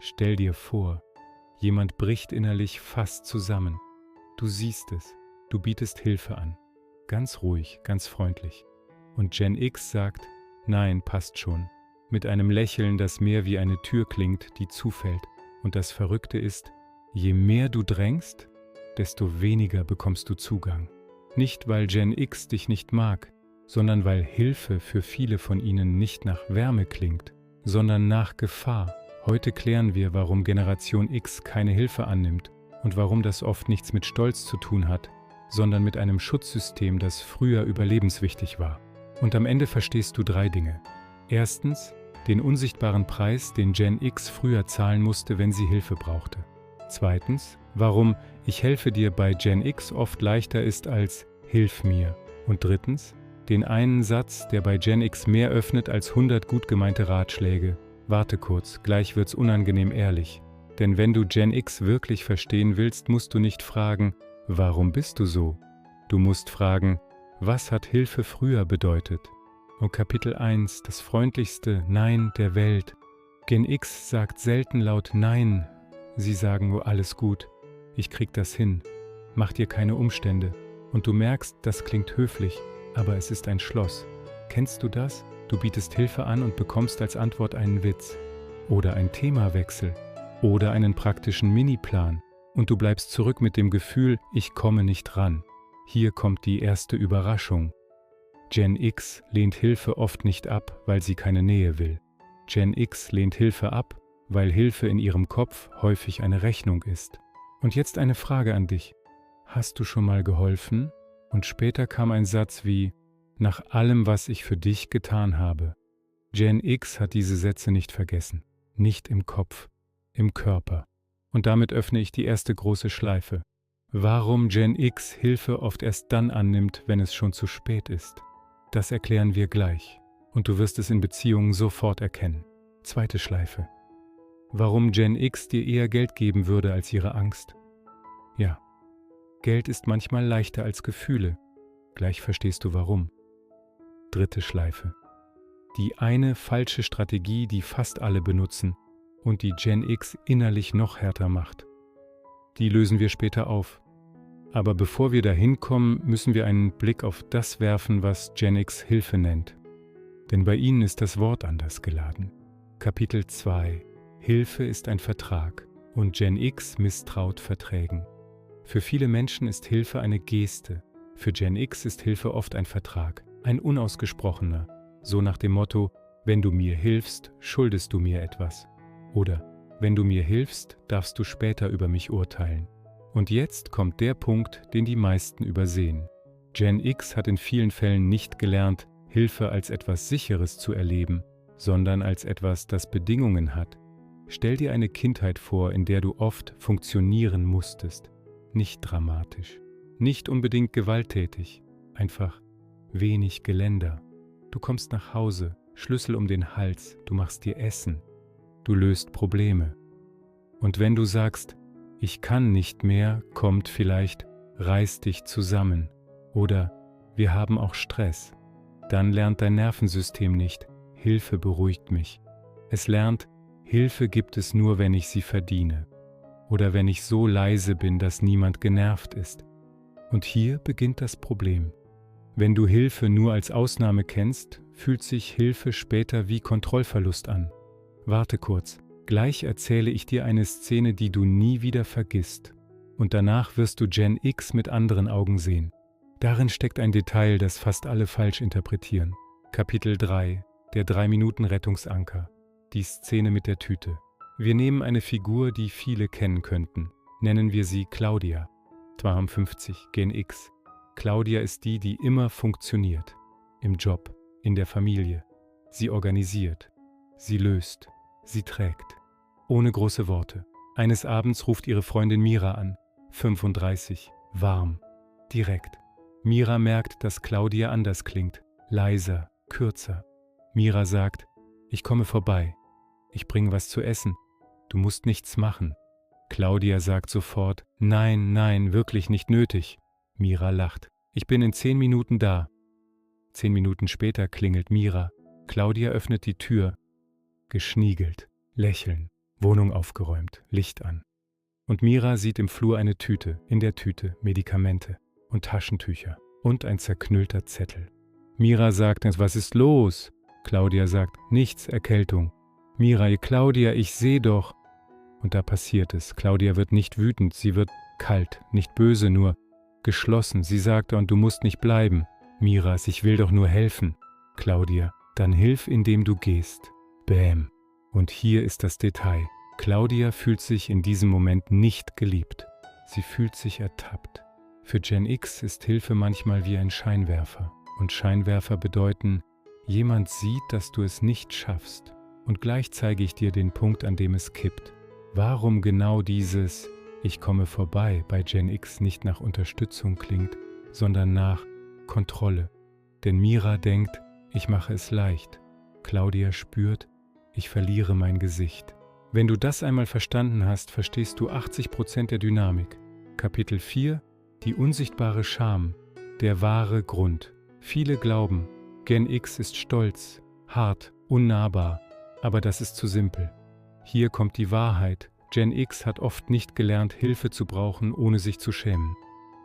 Stell dir vor, jemand bricht innerlich fast zusammen. Du siehst es, du bietest Hilfe an. Ganz ruhig, ganz freundlich. Und Gen X sagt, nein, passt schon. Mit einem Lächeln, das mehr wie eine Tür klingt, die zufällt. Und das Verrückte ist, je mehr du drängst, desto weniger bekommst du Zugang. Nicht, weil Gen X dich nicht mag, sondern weil Hilfe für viele von ihnen nicht nach Wärme klingt, sondern nach Gefahr. Heute klären wir, warum Generation X keine Hilfe annimmt und warum das oft nichts mit Stolz zu tun hat, sondern mit einem Schutzsystem, das früher überlebenswichtig war. Und am Ende verstehst du 3 Dinge. Erstens, den unsichtbaren Preis, den Gen X früher zahlen musste, wenn sie Hilfe brauchte. Zweitens, warum ich helfe dir bei Gen X oft leichter ist als hilf mir. Und drittens, den einen Satz, der bei Gen X mehr öffnet als 100 gut gemeinte Ratschläge. Warte kurz, gleich wird's unangenehm ehrlich. Denn wenn du Gen X wirklich verstehen willst, musst du nicht fragen, warum bist du so? Du musst fragen, was hat Hilfe früher bedeutet? Und Kapitel 1, das freundlichste Nein der Welt. Gen X sagt selten laut Nein. Sie sagen nur alles gut. Ich krieg das hin. Mach dir keine Umstände. Und du merkst, das klingt höflich, aber es ist ein Schloss. Kennst du das? Du bietest Hilfe an und bekommst als Antwort einen Witz. Oder einen Themawechsel. Oder einen praktischen Miniplan. Und du bleibst zurück mit dem Gefühl, ich komme nicht ran. Hier kommt die erste Überraschung. Gen X lehnt Hilfe oft nicht ab, weil sie keine Nähe will. Gen X lehnt Hilfe ab, weil Hilfe in ihrem Kopf häufig eine Rechnung ist. Und jetzt eine Frage an dich. Hast du schon mal geholfen? Und später kam ein Satz wie, nach allem, was ich für dich getan habe. Gen X hat diese Sätze nicht vergessen. Nicht im Kopf, im Körper. Und damit öffne ich die erste große Schleife. Warum Gen X Hilfe oft erst dann annimmt, wenn es schon zu spät ist. Das erklären wir gleich. Und du wirst es in Beziehungen sofort erkennen. Zweite Schleife. Warum Gen X dir eher Geld geben würde als ihre Angst? Ja, Geld ist manchmal leichter als Gefühle. Gleich verstehst du warum. Dritte Schleife. Die eine falsche Strategie, die fast alle benutzen und die Gen X innerlich noch härter macht. Die lösen wir später auf. Aber bevor wir dahin kommen, müssen wir einen Blick auf das werfen, was Gen X Hilfe nennt. Denn bei ihnen ist das Wort anders geladen. Kapitel 2. Hilfe ist ein Vertrag und Gen X misstraut Verträgen. Für viele Menschen ist Hilfe eine Geste. Für Gen X ist Hilfe oft ein Vertrag, ein unausgesprochener. So nach dem Motto, wenn du mir hilfst, schuldest du mir etwas. Oder, wenn du mir hilfst, darfst du später über mich urteilen. Und jetzt kommt der Punkt, den die meisten übersehen. Gen X hat in vielen Fällen nicht gelernt, Hilfe als etwas Sicheres zu erleben, sondern als etwas, das Bedingungen hat. Stell dir eine Kindheit vor, in der du oft funktionieren musstest. Nicht dramatisch, nicht unbedingt gewalttätig, einfach wenig Geländer. Du kommst nach Hause, Schlüssel um den Hals, du machst dir Essen, du löst Probleme. Und wenn du sagst, ich kann nicht mehr, kommt vielleicht, reiß dich zusammen oder wir haben auch Stress. Dann lernt dein Nervensystem nicht, Hilfe beruhigt mich. Es lernt, Hilfe gibt es nur, wenn ich sie verdiene oder wenn ich so leise bin, dass niemand genervt ist. Und hier beginnt das Problem. Wenn du Hilfe nur als Ausnahme kennst, fühlt sich Hilfe später wie Kontrollverlust an. Warte kurz. Gleich erzähle ich dir eine Szene, die du nie wieder vergisst. Und danach wirst du Gen X mit anderen Augen sehen. Darin steckt ein Detail, das fast alle falsch interpretieren. Kapitel 3. Der 3-Minuten-Rettungsanker. Die Szene mit der Tüte. Wir nehmen eine Figur, die viele kennen könnten. Nennen wir sie Claudia. 52, Gen X. Claudia ist die, die immer funktioniert. Im Job, in der Familie. Sie organisiert. Sie löst. Sie trägt. Ohne große Worte. Eines Abends ruft ihre Freundin Mira an. 35. Warm. Direkt. Mira merkt, dass Claudia anders klingt. Leiser, kürzer. Mira sagt, ich komme vorbei. Ich bringe was zu essen. Du musst nichts machen. Claudia sagt sofort, nein, nein, wirklich nicht nötig. Mira lacht. Ich bin in 10 Minuten da. 10 Minuten später klingelt Mira. Claudia öffnet die Tür. Geschniegelt, lächeln, Wohnung aufgeräumt, Licht an. Und Mira sieht im Flur eine Tüte, in der Tüte Medikamente und Taschentücher und ein zerknüllter Zettel. Mira sagt, was ist los? Claudia sagt, nichts, Erkältung. Mira, Claudia, ich sehe doch. Und da passiert es. Claudia wird nicht wütend, sie wird kalt, nicht böse, nur geschlossen. Sie sagt, und du musst nicht bleiben. Miras, ich will doch nur helfen. Claudia, dann hilf, indem du gehst. Bäm. Und hier ist das Detail. Claudia fühlt sich in diesem Moment nicht geliebt. Sie fühlt sich ertappt. Für Gen X ist Hilfe manchmal wie ein Scheinwerfer. Und Scheinwerfer bedeuten, jemand sieht, dass du es nicht schaffst. Und gleich zeige ich dir den Punkt, an dem es kippt. Warum genau dieses Ich komme vorbei bei Gen X nicht nach Unterstützung klingt, sondern nach Kontrolle. Denn Mira denkt, ich mache es leicht. Claudia spürt, ich verliere mein Gesicht. Wenn du das einmal verstanden hast, verstehst du 80% der Dynamik. Kapitel 4: Die unsichtbare Scham, der wahre Grund. Viele glauben, Gen X ist stolz, hart, unnahbar, aber das ist zu simpel. Hier kommt die Wahrheit. Gen X hat oft nicht gelernt, Hilfe zu brauchen, ohne sich zu schämen.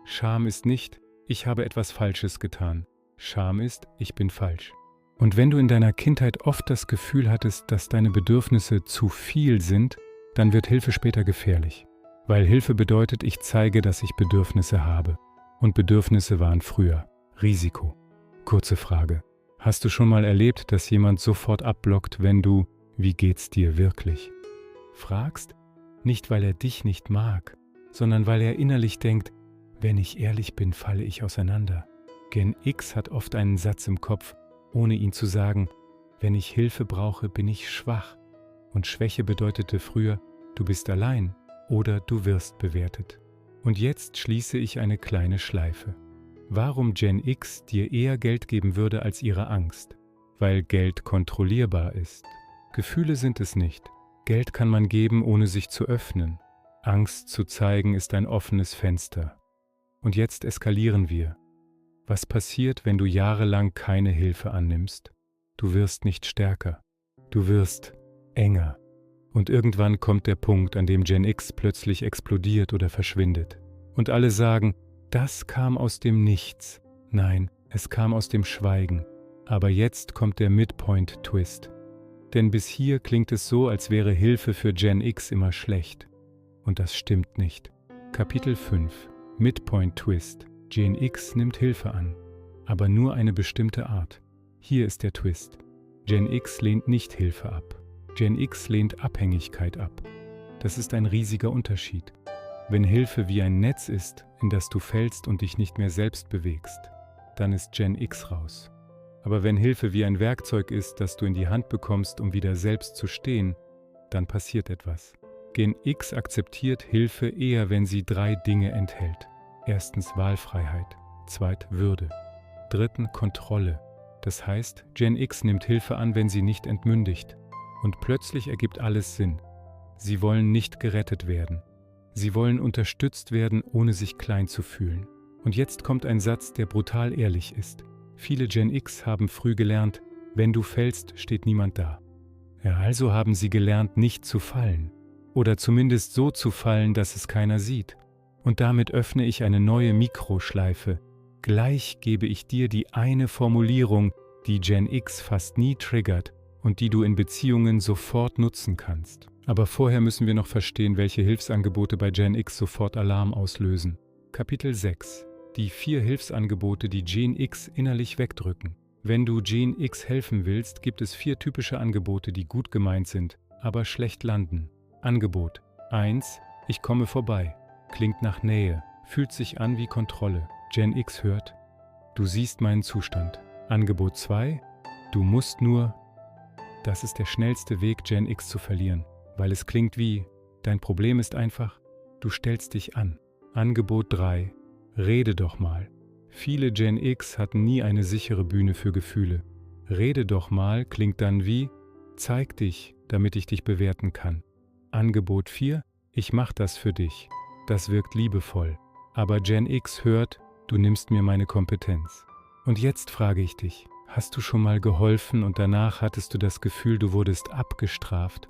Scham ist nicht, ich habe etwas Falsches getan. Scham ist, ich bin falsch. Und wenn du in deiner Kindheit oft das Gefühl hattest, dass deine Bedürfnisse zu viel sind, dann wird Hilfe später gefährlich. Weil Hilfe bedeutet, ich zeige, dass ich Bedürfnisse habe. Und Bedürfnisse waren früher Risiko. Kurze Frage. Hast du schon mal erlebt, dass jemand sofort abblockt, wenn du Wie geht's dir wirklich? Fragst? Nicht, weil er dich nicht mag, sondern weil er innerlich denkt, wenn ich ehrlich bin, falle ich auseinander. Gen X hat oft einen Satz im Kopf, ohne ihn zu sagen, wenn ich Hilfe brauche, bin ich schwach. Und Schwäche bedeutete früher, du bist allein oder du wirst bewertet. Und jetzt schließe ich eine kleine Schleife. Warum Gen X dir eher Geld geben würde als ihre Angst? Weil Geld kontrollierbar ist. Gefühle sind es nicht. Geld kann man geben, ohne sich zu öffnen. Angst zu zeigen ist ein offenes Fenster. Und jetzt eskalieren wir. Was passiert, wenn du jahrelang keine Hilfe annimmst? Du wirst nicht stärker. Du wirst enger. Und irgendwann kommt der Punkt, an dem Gen X plötzlich explodiert oder verschwindet. Und alle sagen, das kam aus dem Nichts. Nein, es kam aus dem Schweigen. Aber jetzt kommt der Midpoint-Twist. Denn bis hier klingt es so, als wäre Hilfe für Gen X immer schlecht. Und das stimmt nicht. Kapitel 5: Midpoint-Twist. Gen X nimmt Hilfe an, aber nur eine bestimmte Art. Hier ist der Twist. Gen X lehnt nicht Hilfe ab. Gen X lehnt Abhängigkeit ab. Das ist ein riesiger Unterschied. Wenn Hilfe wie ein Netz ist, in das du fällst und dich nicht mehr selbst bewegst, dann ist Gen X raus. Aber wenn Hilfe wie ein Werkzeug ist, das du in die Hand bekommst, um wieder selbst zu stehen, dann passiert etwas. Gen X akzeptiert Hilfe eher, wenn sie 3 Dinge enthält. Erstens Wahlfreiheit, zweit Würde, dritten Kontrolle. Das heißt, Gen X nimmt Hilfe an, wenn sie nicht entmündigt. Und plötzlich ergibt alles Sinn. Sie wollen nicht gerettet werden. Sie wollen unterstützt werden, ohne sich klein zu fühlen. Und jetzt kommt ein Satz, der brutal ehrlich ist. Viele Gen X haben früh gelernt, wenn du fällst, steht niemand da. Ja, also haben sie gelernt, nicht zu fallen. Oder zumindest so zu fallen, dass es keiner sieht. Und damit öffne ich eine neue Mikroschleife. Gleich gebe ich dir die eine Formulierung, die Gen X fast nie triggert und die du in Beziehungen sofort nutzen kannst. Aber vorher müssen wir noch verstehen, welche Hilfsangebote bei Gen X sofort Alarm auslösen. Kapitel 6: Die 4 Hilfsangebote, die Gen X innerlich wegdrücken. Wenn du Gen X helfen willst, gibt es 4 typische Angebote, die gut gemeint sind, aber schlecht landen. Angebot 1: Ich komme vorbei. Klingt nach Nähe, fühlt sich an wie Kontrolle. Gen X hört, du siehst meinen Zustand. Angebot 2: Du musst nur. Das ist der schnellste Weg, Gen X zu verlieren, weil es klingt wie, dein Problem ist einfach, du stellst dich an. Angebot 3: Rede doch mal. Viele Gen X hatten nie eine sichere Bühne für Gefühle. Rede doch mal klingt dann wie, zeig dich, damit ich dich bewerten kann. Angebot 4: Ich mach das für dich. Das wirkt liebevoll. Aber Gen X hört, du nimmst mir meine Kompetenz. Und jetzt frage ich dich, hast du schon mal geholfen und danach hattest du das Gefühl, du wurdest abgestraft?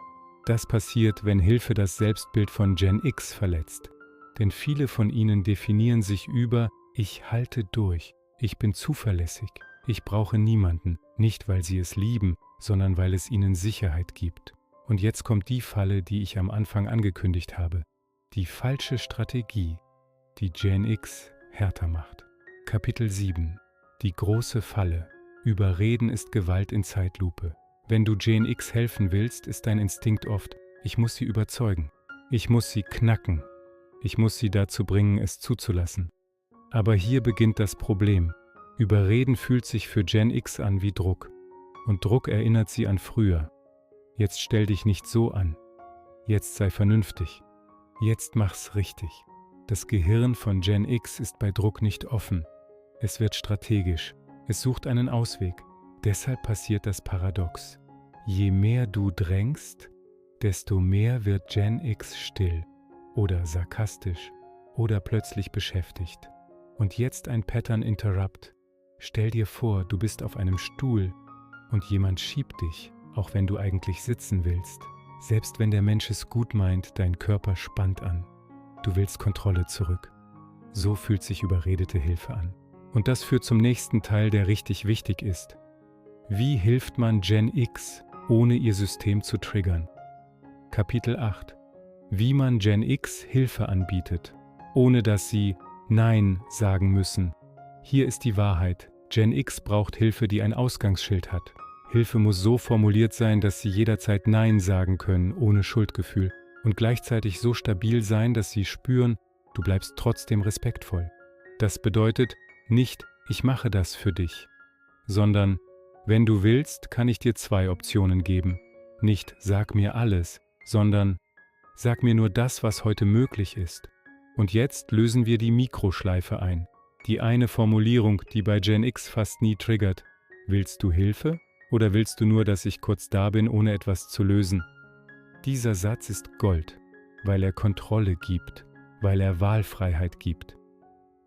Das passiert, wenn Hilfe das Selbstbild von Gen X verletzt. Denn viele von ihnen definieren sich über „Ich halte durch, ich bin zuverlässig, ich brauche niemanden“, nicht weil sie es lieben, sondern weil es ihnen Sicherheit gibt. Und jetzt kommt die Falle, die ich am Anfang angekündigt habe. Die falsche Strategie, die Gen X härter macht. Kapitel 7. Die große Falle. Überreden ist Gewalt in Zeitlupe. Wenn du Gen X helfen willst, ist dein Instinkt oft: Ich muss sie überzeugen. Ich muss sie knacken. Ich muss sie dazu bringen, es zuzulassen. Aber hier beginnt das Problem. Überreden fühlt sich für Gen X an wie Druck. Und Druck erinnert sie an früher. Jetzt stell dich nicht so an. Jetzt sei vernünftig. Jetzt mach's richtig. Das Gehirn von Gen X ist bei Druck nicht offen. Es wird strategisch. Es sucht einen Ausweg. Deshalb passiert das Paradox. Je mehr du drängst, desto mehr wird Gen X still oder sarkastisch oder plötzlich beschäftigt. Und jetzt ein Pattern Interrupt. Stell dir vor, du bist auf einem Stuhl und jemand schiebt dich, auch wenn du eigentlich sitzen willst. Selbst wenn der Mensch es gut meint, dein Körper spannt an. Du willst Kontrolle zurück. So fühlt sich überredete Hilfe an. Und das führt zum nächsten Teil, der richtig wichtig ist. Wie hilft man Gen X, ohne ihr System zu triggern? Kapitel 8. Wie man Gen X Hilfe anbietet, ohne dass sie Nein sagen müssen. Hier ist die Wahrheit. Gen X braucht Hilfe, die ein Ausgangsschild hat. Hilfe muss so formuliert sein, dass sie jederzeit Nein sagen können, ohne Schuldgefühl. Und gleichzeitig so stabil sein, dass sie spüren, du bleibst trotzdem respektvoll. Das bedeutet nicht, ich mache das für dich, sondern, wenn du willst, kann ich dir 2 Optionen geben. Nicht, sag mir alles, sondern, sag mir nur das, was heute möglich ist. Und jetzt lösen wir die Mikroschleife ein. Die eine Formulierung, die bei Gen X fast nie triggert. Willst du Hilfe? Oder willst du nur, dass ich kurz da bin, ohne etwas zu lösen? Dieser Satz ist Gold, weil er Kontrolle gibt, weil er Wahlfreiheit gibt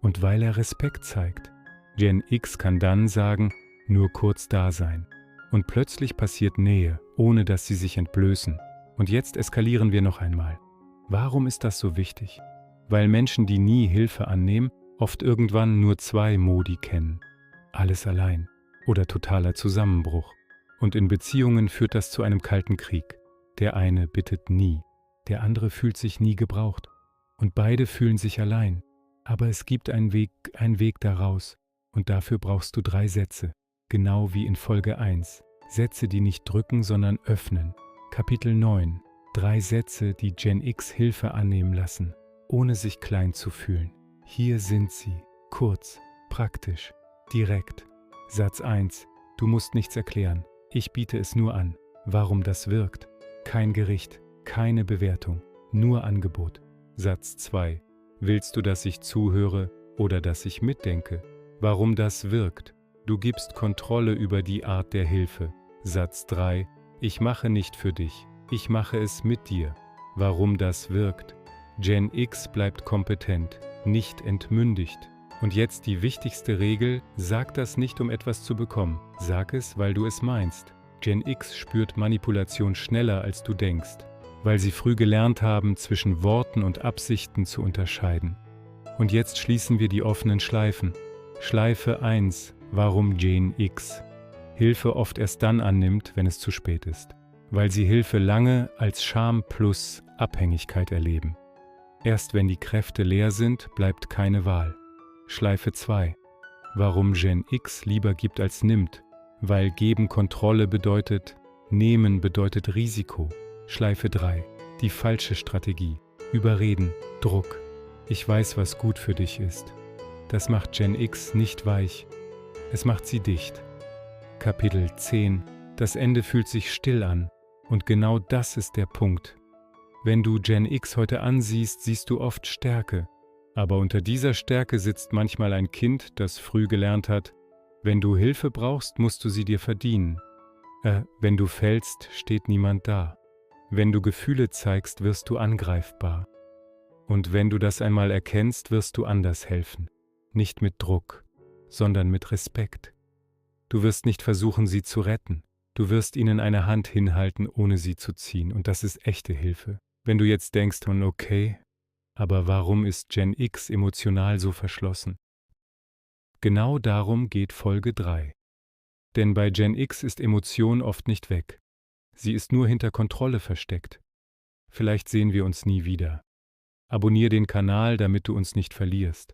und weil er Respekt zeigt. Gen X kann dann sagen, nur kurz da sein. Und plötzlich passiert Nähe, ohne dass sie sich entblößen. Und jetzt eskalieren wir noch einmal. Warum ist das so wichtig? Weil Menschen, die nie Hilfe annehmen, oft irgendwann nur 2 Modi kennen. Alles allein oder totaler Zusammenbruch. Und in Beziehungen führt das zu einem kalten Krieg. Der eine bittet nie, der andere fühlt sich nie gebraucht. Und beide fühlen sich allein. Aber es gibt einen Weg daraus. Und dafür brauchst du 3 Sätze. Genau wie in Folge 1. Sätze, die nicht drücken, sondern öffnen. Kapitel 9. 3 Sätze, die Gen X Hilfe annehmen lassen, ohne sich klein zu fühlen. Hier sind sie. Kurz, praktisch, direkt. Satz 1. Du musst nichts erklären. Ich biete es nur an. Warum das wirkt. Kein Gericht, keine Bewertung, nur Angebot. Satz 2. Willst du, dass ich zuhöre oder dass ich mitdenke? Warum das wirkt. Du gibst Kontrolle über die Art der Hilfe. Satz 3. Ich mache nicht für dich, ich mache es mit dir. Warum das wirkt. Gen X bleibt kompetent, nicht entmündigt. Und jetzt die wichtigste Regel, sag das nicht, um etwas zu bekommen. Sag es, weil du es meinst. Gen X spürt Manipulation schneller, als du denkst, weil sie früh gelernt haben, zwischen Worten und Absichten zu unterscheiden. Und jetzt schließen wir die offenen Schleifen. Schleife 1. Warum Gen X Hilfe oft erst dann annimmt, wenn es zu spät ist. Weil sie Hilfe lange als Scham plus Abhängigkeit erleben. Erst wenn die Kräfte leer sind, bleibt keine Wahl. Schleife 2. Warum Gen X lieber gibt als nimmt. Weil geben Kontrolle bedeutet, nehmen bedeutet Risiko. Schleife 3. Die falsche Strategie. Überreden, Druck. Ich weiß, was gut für dich ist. Das macht Gen X nicht weich. Es macht sie dicht. Kapitel 10. Das Ende fühlt sich still an. Und genau das ist der Punkt. Wenn du Gen X heute ansiehst, siehst du oft Stärke. Aber unter dieser Stärke sitzt manchmal ein Kind, das früh gelernt hat, wenn du Hilfe brauchst, musst du sie dir verdienen. Wenn du fällst, steht niemand da. Wenn du Gefühle zeigst, wirst du angreifbar. Und wenn du das einmal erkennst, wirst du anders helfen. Nicht mit Druck, sondern mit Respekt. Du wirst nicht versuchen, sie zu retten. Du wirst ihnen eine Hand hinhalten, ohne sie zu ziehen, und das ist echte Hilfe. Wenn du jetzt denkst, okay, aber warum ist Gen X emotional so verschlossen? Genau darum geht Folge 3. Denn bei Gen X ist Emotion oft nicht weg. Sie ist nur hinter Kontrolle versteckt. Vielleicht sehen wir uns nie wieder. Abonnier den Kanal, damit du uns nicht verlierst.